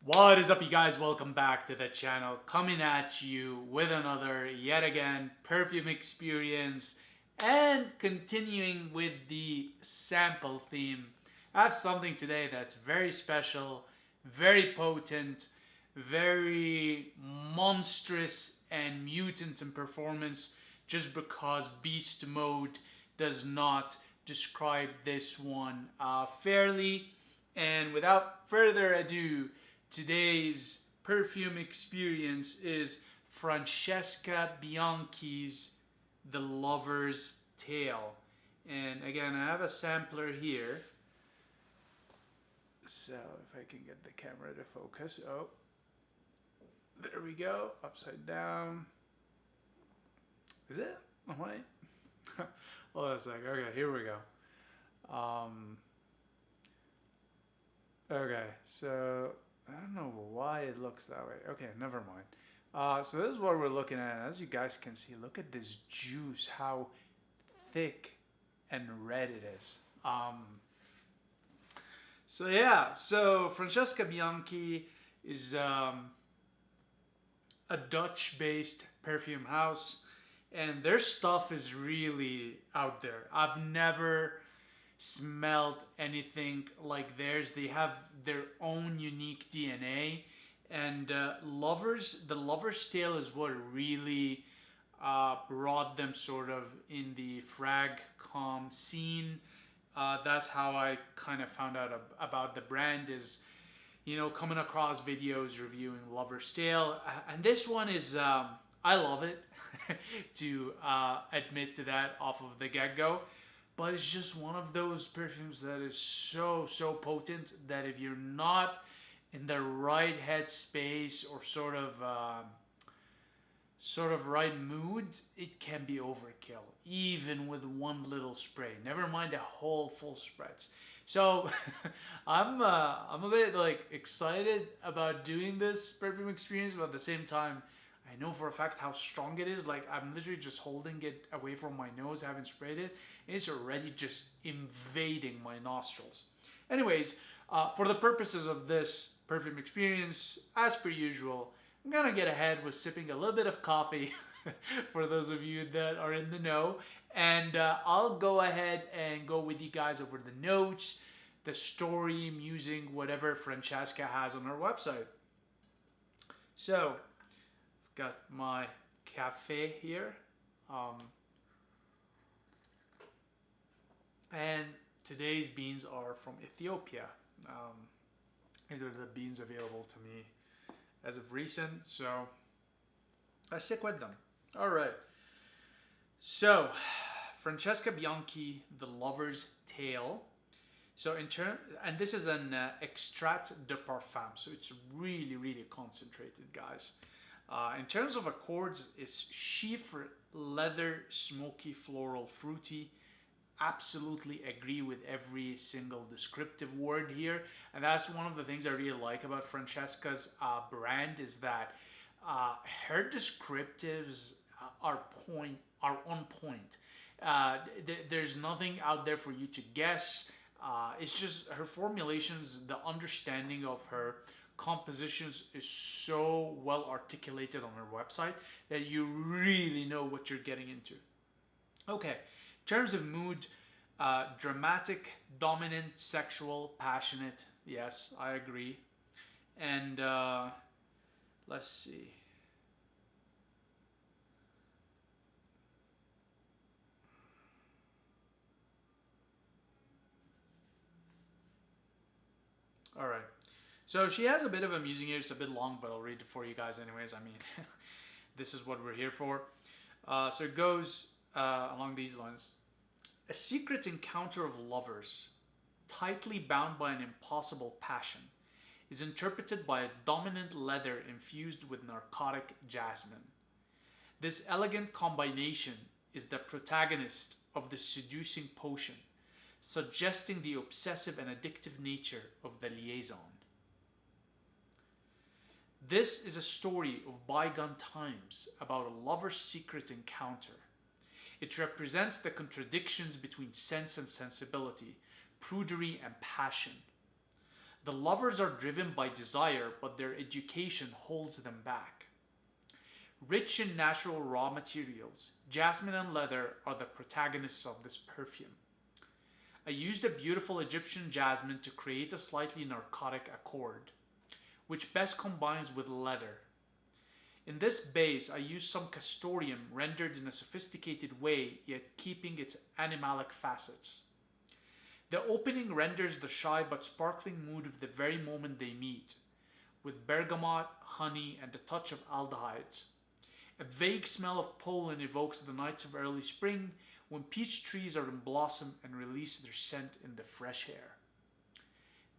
What is up, you guys? Welcome back to the channel. Coming at you with another, yet again, perfume experience and continuing with the sample theme. I have something today that's very special, very potent, very monstrous and mutant in performance just because Beast Mode does not describe this one fairly. And without further ado, today's perfume experience is Francesca Bianchi's The Lover's Tale. And again, I have a sampler here. So if I can get the camera to focus. Oh, there we go. Upside down. Is it? Oh, wait. Hold on a sec. Okay, here we go. Okay, so I don't know why it looks that way. Okay, never mind. So this is what we're looking at. As you guys can see, look at this juice, how thick and red it is. So yeah, so Francesca Bianchi is a Dutch-based perfume house, and their stuff is really out there. I've never smelled anything like theirs. They have their own unique DNA, and the Lover's Tale is what really brought them sort of in the frag-com scene. That's how I kind of found out about the brand, is coming across videos reviewing Lover's Tale, and this one is I love it to admit to that off of the get-go. But it's just one of those perfumes that is so potent that if you're not in the right headspace or sort of right mood, it can be overkill, even with one little spray. Never mind a whole full spreads. So I'm a bit excited about doing this perfume experience, but at the same time, I know for a fact how strong it is. I'm literally just holding it away from my nose, haven't sprayed it. It's already just invading my nostrils. Anyways, for the purposes of this perfume experience, as per usual, I'm gonna get ahead with sipping a little bit of coffee for those of you that are in the know. And I'll go ahead and go with you guys over the notes, the story, musing, whatever Francesca has on her website. So, got my cafe here, and today's beans are from Ethiopia. These are the beans available to me as of recent, so I stick with them. All right. So, Francesca Bianchi, The Lover's Tale. So and this is an extrait de parfum, so it's really concentrated, guys. In terms of accords, it's chiffre, leather, smoky, floral, fruity. Absolutely agree with every single descriptive word here, and that's one of the things I really like about Francesca's brand, is that her descriptives are on point. There's nothing out there for you to guess. It's just her formulations, the understanding of her compositions is so well articulated on her website that you really know what you're getting into. Okay, in terms of mood, dramatic, dominant, sexual, passionate. Yes, I agree. And let's see. All right. So she has a bit of a musing here. It's a bit long, but I'll read it for you guys anyways. I mean, this is what we're here for. So it goes along these lines. A secret encounter of lovers, tightly bound by an impossible passion, is interpreted by a dominant leather infused with narcotic jasmine. This elegant combination is the protagonist of the seducing potion, suggesting the obsessive and addictive nature of the liaison. This is a story of bygone times about a lover's secret encounter. It represents the contradictions between sense and sensibility, prudery and passion. The lovers are driven by desire, but their education holds them back. Rich in natural raw materials, jasmine and leather are the protagonists of this perfume. I used a beautiful Egyptian jasmine to create a slightly narcotic accord, which best combines with leather. In this base, I used some castoreum rendered in a sophisticated way, yet keeping its animalic facets. The opening renders the shy but sparkling mood of the very moment they meet, with bergamot, honey, and a touch of aldehydes. A vague smell of pollen evokes the nights of early spring when peach trees are in blossom and release their scent in the fresh air.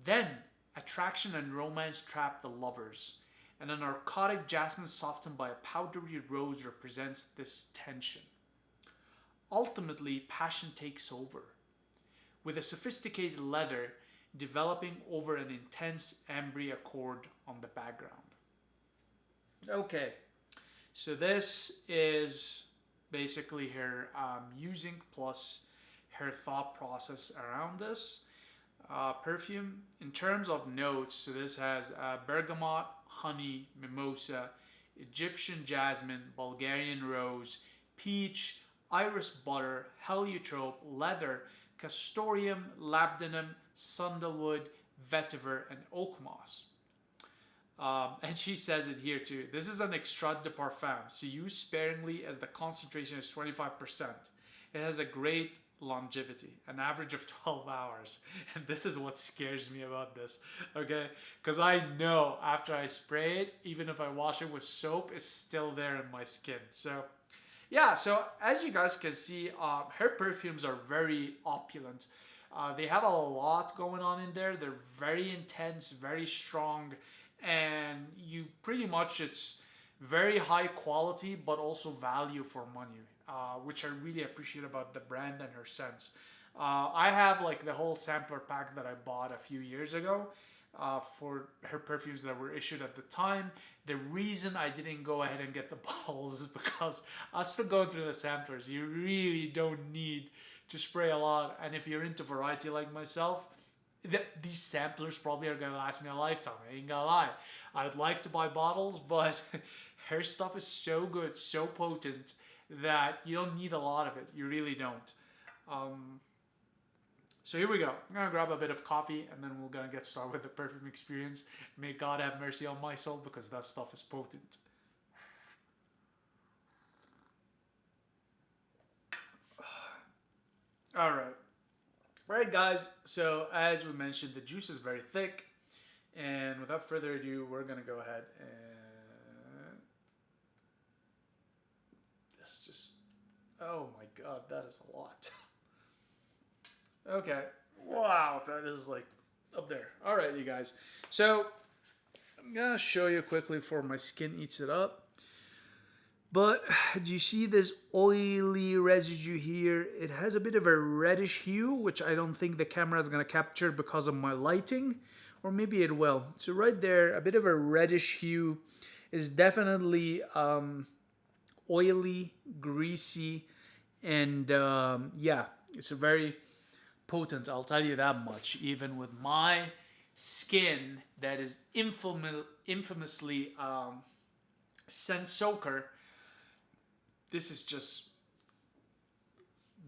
Then, attraction and romance trap the lovers, and a narcotic jasmine softened by a powdery rose represents this tension. Ultimately, passion takes over, with a sophisticated leather developing over an intense ambre accord on the background. Okay, so this is basically her musing plus her thought process around this perfume. In terms of notes, so this has bergamot, honey, mimosa, Egyptian jasmine, Bulgarian rose, peach, iris butter, heliotrope, leather, castoreum, labdanum, sandalwood, vetiver, and oak moss. And she says it here too. This is an extrait de parfum, so use sparingly as the concentration is 25%. It has a great longevity, an average of 12 hours. And this is what scares me about this, okay? Because I know after I spray it, even if I wash it with soap, it's still there in my skin. So yeah, so as you guys can see, her perfumes are very opulent. They have a lot going on in there. They're very intense, very strong, and you pretty much, it's very high quality but also value for money, which I really appreciate about the brand and her scents. I have like the whole sampler pack that I bought a few years ago for her perfumes that were issued at the time. The reason I didn't go ahead and get the bottles is because I was still going through the samplers. You really don't need to spray a lot, and if you're into variety like myself, these samplers probably are gonna last me a lifetime. I ain't gonna lie. I'd like to buy bottles, but her stuff is so good, so potent, that you don't need a lot of it. You really don't. So here we go. I'm gonna grab a bit of coffee and then we're gonna get started with the perfume experience. May God have mercy on my soul because that stuff is potent. Alright guys, so as we mentioned, the juice is very thick, and without further ado, we're gonna go ahead and this just, oh my god, that is a lot. Okay, wow, that is like up there. Alright you guys, so I'm gonna show you quickly before my skin eats it up. But do you see this oily residue here? It has a bit of a reddish hue, which I don't think the camera is going to capture because of my lighting, or maybe it will. So right there, a bit of a reddish hue is definitely oily, greasy, and yeah, it's a very potent, I'll tell you that much, even with my skin that is infamously scent soaker. This is just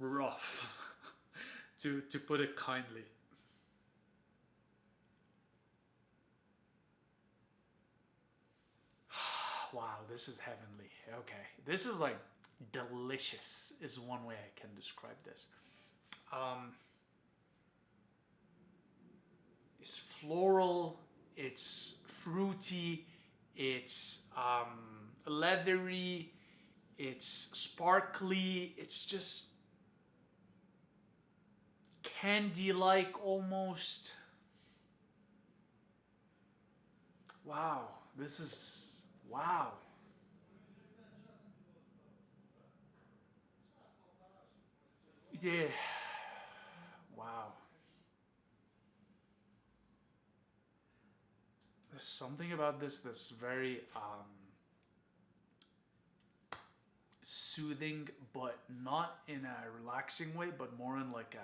rough, to put it kindly. Wow, this is heavenly. Okay, this is like delicious is one way I can describe this. It's floral, it's fruity, it's leathery, it's sparkly, it's just candy-like almost. Wow, this is, wow. Yeah, wow. There's something about this that's very soothing, but not in a relaxing way, but more in like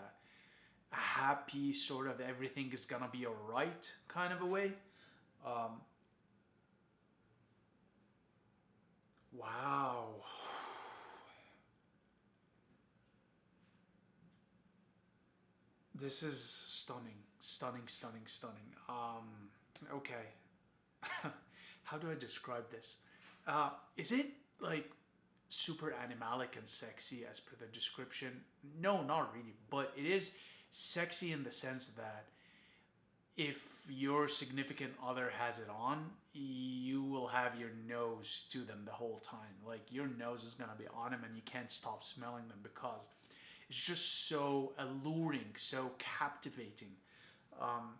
happy, sort of everything is gonna be alright kind of a way. Um, wow. This is stunning, stunning, stunning, stunning. Okay. How do I describe this? Is it like super animalic and sexy as per the description? No, not really. But it is sexy in the sense that if your significant other has it on, you will have your nose to them the whole time. Like your nose is gonna be on them, and you can't stop smelling them because it's just so alluring, so captivating, um,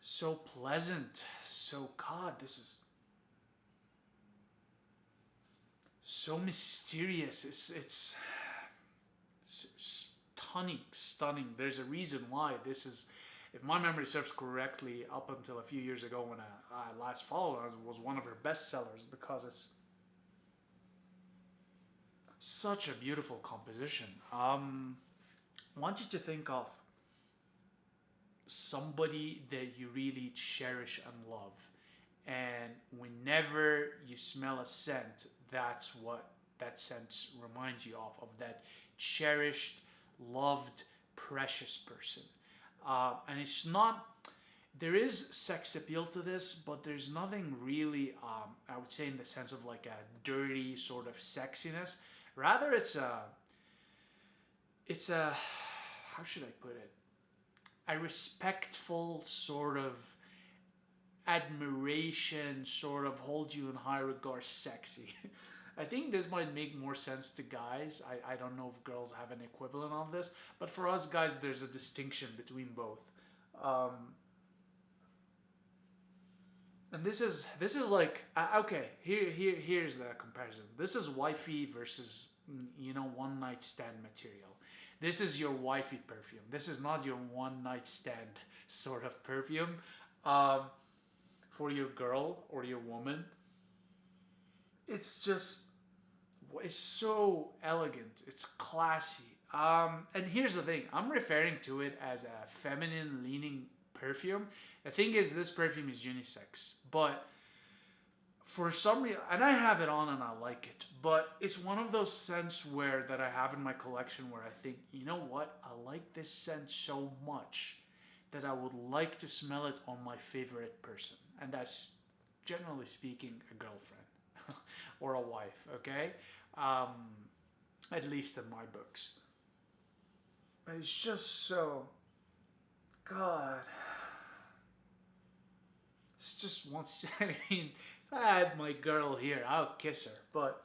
so pleasant. So God, this is so mysterious. It's stunning, stunning. There's a reason why this is, if my memory serves correctly, up until a few years ago when I last followed her, was one of her best sellers because it's such a beautiful composition. I want you to think of somebody that you really cherish and love. And whenever you smell a scent, that's what that scent reminds you of that cherished, loved, precious person. And it's not, there is sex appeal to this, but there's nothing really, I would say, in the sense of like a dirty sort of sexiness. Rather, it's a, how should I put it? A respectful sort of admiration, sort of hold you in high regard, sexy. I think this might make more sense to guys. I don't know if girls have an equivalent of this, but for us guys, there's a distinction between both. Um, and this is like okay. Here's the comparison. This is wifey versus one night stand material. This is your wifey perfume. This is not your one night stand sort of perfume. Um, for your girl or your woman. It's just, it's so elegant. It's classy. And here's the thing, I'm referring to it as a feminine leaning perfume. The thing is, this perfume is unisex, but for some reason, and I have it on and I like it, but it's one of those scents where that I have in my collection where I think, you know what, I like this scent so much that I would like to smell it on my favorite person. And that's, generally speaking, a girlfriend or a wife, okay? Um, at least in my books. But it's just so, God. It's just once, I mean, if I had my girl here, I'll kiss her. But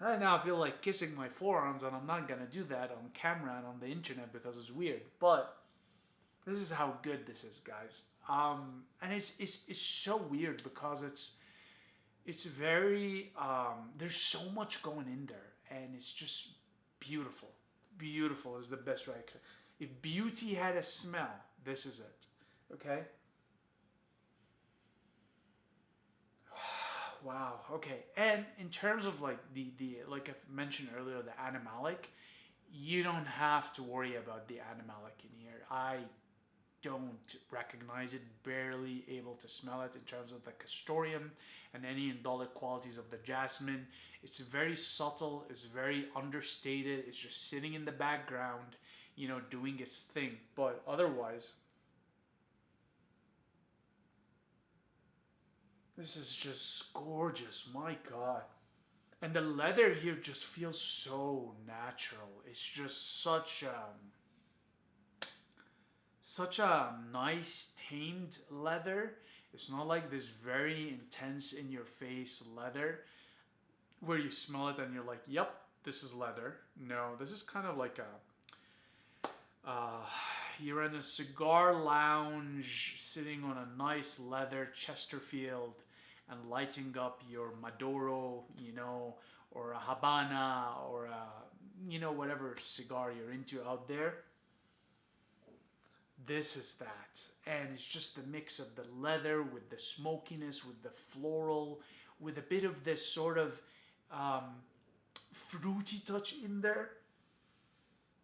right now I feel like kissing my forearms, and I'm not gonna do that on camera and on the internet because it's weird. But this is how good this is, guys. And it's so weird because it's very there's so much going in there, and it's just beautiful. Beautiful is the best way I could. If beauty had a smell, this is it. Okay. Wow. Okay. And in terms of like the like I've mentioned earlier, the animalic, you don't have to worry about the animalic in here. I don't recognize it, barely able to smell it in terms of the castoreum and any indolic qualities of the jasmine. It's very subtle, it's very understated, it's just sitting in the background, doing its thing. But otherwise, this is just gorgeous, my God. And the leather here just feels so natural. It's just such a nice tamed leather. It's not like this very intense in your face leather where you smell it and you're like, yep, this is leather. No, this is kind of like you're in a cigar lounge sitting on a nice leather Chesterfield and lighting up your Maduro, or a Habana, or whatever cigar you're into out there. This is that. And it's just the mix of the leather with the smokiness, with the floral, with a bit of this sort of fruity touch in there.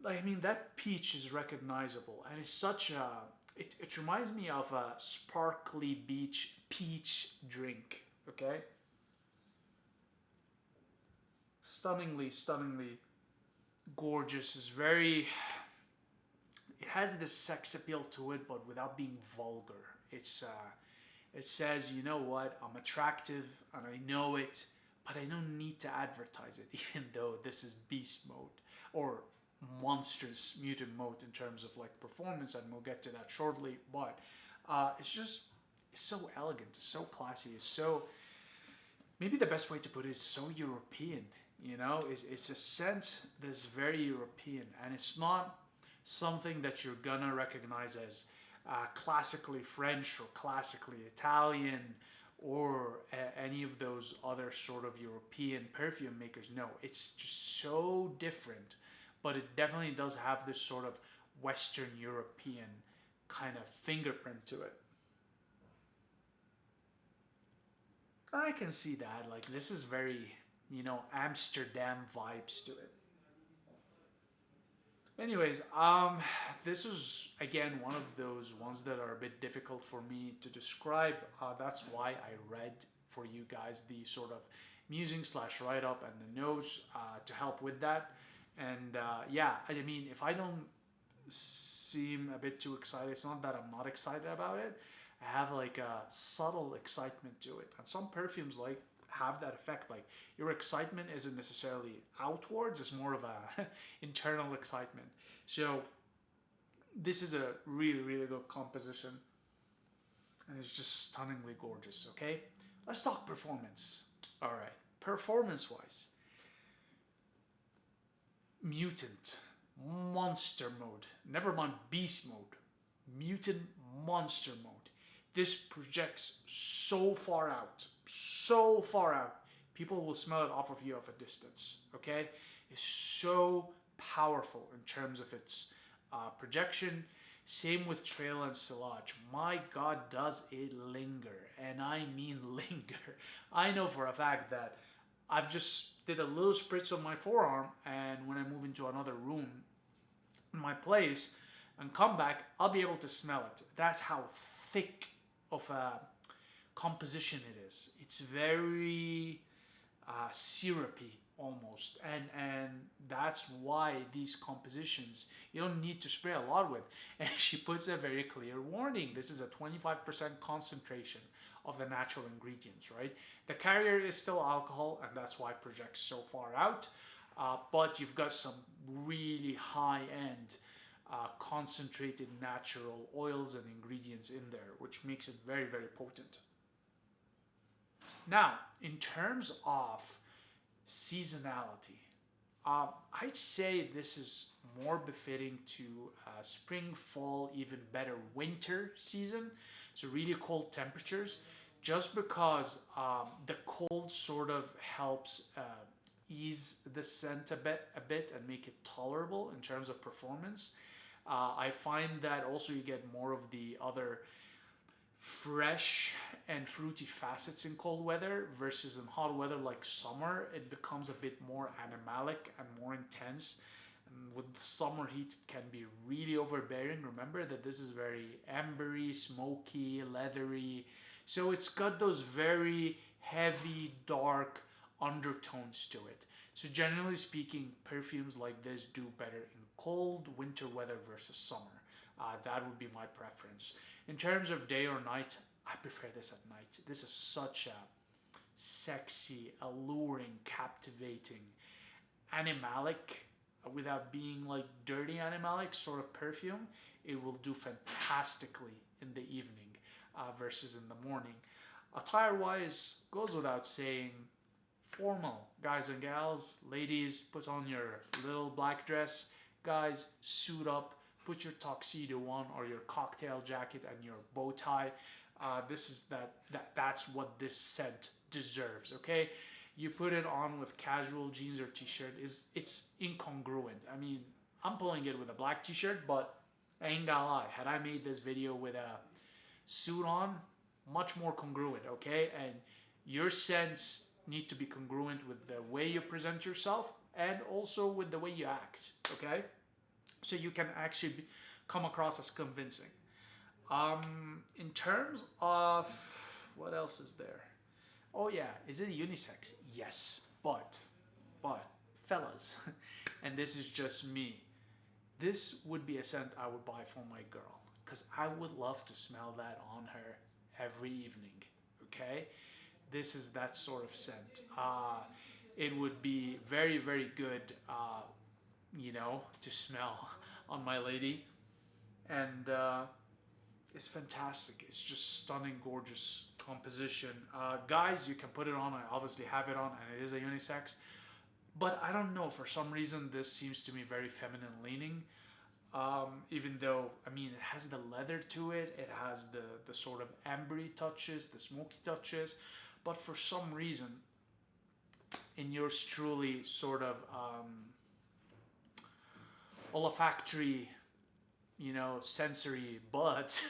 like, I mean, that peach is recognizable, and it's such a. It reminds me of a sparkly beach peach drink. Okay, stunningly gorgeous. It's very. It has this sex appeal to it, but without being vulgar. It says, you know what, I'm attractive and I know it, but I don't need to advertise it, even though this is beast mode or monstrous mutant mode in terms of like performance, and we'll get to that shortly. But it's so elegant, it's so classy, it's so, maybe the best way to put it is so European. You know, it's a scent that's very European, and it's not something that you're gonna recognize as classically French or classically Italian or any of those other sort of European perfume makers. No, it's just so different, but it definitely does have this sort of Western European kind of fingerprint to it. I can see that. Like, this is very, you know, Amsterdam vibes to it. Anyways, this is again one of those ones that are a bit difficult for me to describe. That's why I read for you guys the sort of musing slash write up and the notes to help with that. And yeah, I mean, if I don't seem a bit too excited, it's not that I'm not excited about it. I have like a subtle excitement to it, and some perfumes like have that effect. Like, your excitement isn't necessarily outwards, it's more of a internal excitement. So this is a really good composition, and it's just stunningly gorgeous. Okay, let's talk performance. All right, performance wise, mutant, monster mode, never mind beast mode, mutant, monster mode. This projects so far out, so far out. People will smell it off of you at a distance. Okay, it's so powerful in terms of its projection. Same with trail and sillage. My God, does it linger? And I mean linger. I know for a fact that I've just did a little spritz on my forearm, and when I move into another room in my place and come back, I'll be able to smell it. That's how thick of a composition it is. It's very syrupy almost, and that's why these compositions you don't need to spray a lot with. And she puts a very clear warning: this is a 25% concentration of the natural ingredients, right? The carrier is still alcohol, and that's why it projects so far out, but you've got some really high-end concentrated natural oils and ingredients in there, which makes it very potent. Now, in terms of seasonality, I'd say this is more befitting to spring, fall, even better winter season. So really cold temperatures, just because the cold sort of helps ease the scent a bit and make it tolerable in terms of performance. I find that also you get more of the other fresh and fruity facets in cold weather versus in hot weather like summer. It becomes a bit more animalic and more intense. And with the summer heat, it can be really overbearing. Remember that this is very ambery, smoky, leathery. So it's got those very heavy, dark undertones to it. So generally speaking, perfumes like this do better in cold winter weather versus summer. That would be my preference. In terms of day or night, I prefer this at night. This is such a sexy, alluring, captivating, animalic, without being like dirty animalic sort of perfume. It will do fantastically in the evening versus in the morning. Attire wise, goes without saying, formal. Guys and gals, ladies, put on your little black dress. Guys, suit up, put your tuxedo on or your cocktail jacket and your bow tie. That's what this scent deserves. Okay, you put it on with casual jeans or t-shirt, it's incongruent. I mean, I'm pulling it with a black t-shirt, but I ain't gonna lie, had I made this video with a suit on, much more congruent. Okay, and your scents need to be congruent with the way you present yourself and also with the way you act. Okay, so you can actually come across as convincing. In terms of what else is there? Oh yeah, is it unisex? Yes, but fellas, and this is just me. This would be a scent I would buy for my girl because I would love to smell that on her every evening. Okay, this is that sort of scent. It would be very very good, to smell on my lady, and it's fantastic. It's just stunning, gorgeous composition. Guys, you can put it on. I obviously have it on, and it is a unisex. But I don't know. For some reason, this seems to me very feminine leaning. Even though, I mean, it has the leather to it. It has the sort of ambery touches, the smoky touches. But for some reason, in yours truly sort of olfactory, sensory, but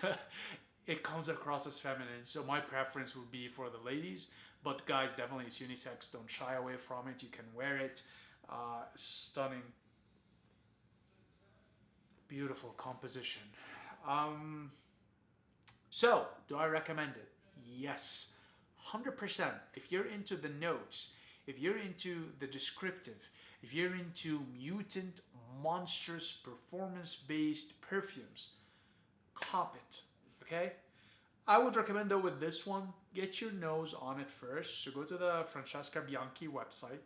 it comes across as feminine. So my preference would be for the ladies, but guys, definitely it's unisex. Don't shy away from it. You can wear it. Stunning, beautiful composition. So, do I recommend it? Yes, 100%. If you're into the notes, if you're into the descriptive, if you're into mutant, monstrous, performance-based perfumes, cop it, okay? I would recommend though with this one, get your nose on it first. So go to the Francesca Bianchi website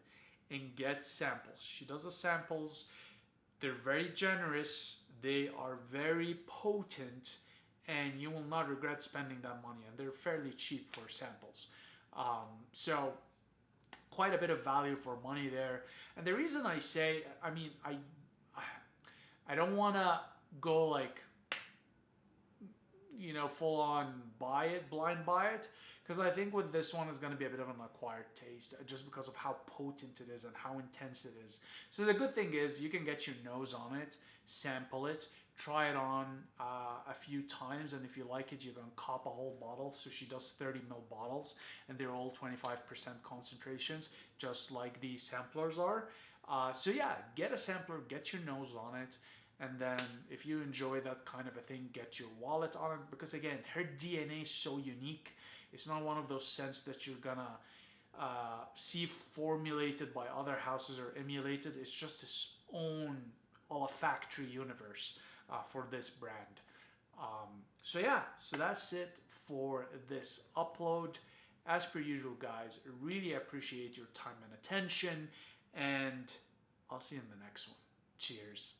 and get samples. She does the samples. They're very generous. They are very potent, and you will not regret spending that money. And they're fairly cheap for samples. So quite a bit of value for money there. And the reason I say, I mean, I don't want to go like, full on blind buy it, because I think with this one is going to be a bit of an acquired taste just because of how potent it is and how intense it is. So the good thing is you can get your nose on it, sample it, try it on a few times, and if you like it, you can cop a whole bottle. So she does 30 ml bottles, and they're all 25% concentrations, just like the samplers are. So yeah, get a sampler, get your nose on it, and then if you enjoy that kind of a thing, get your wallet on it, because again, her DNA is so unique. It's not one of those scents that you're gonna see formulated by other houses or emulated. It's just its own olfactory universe for this brand. So yeah, so that's it for this upload. As per usual, guys, really appreciate your time and attention, and I'll see you in the next one. Cheers.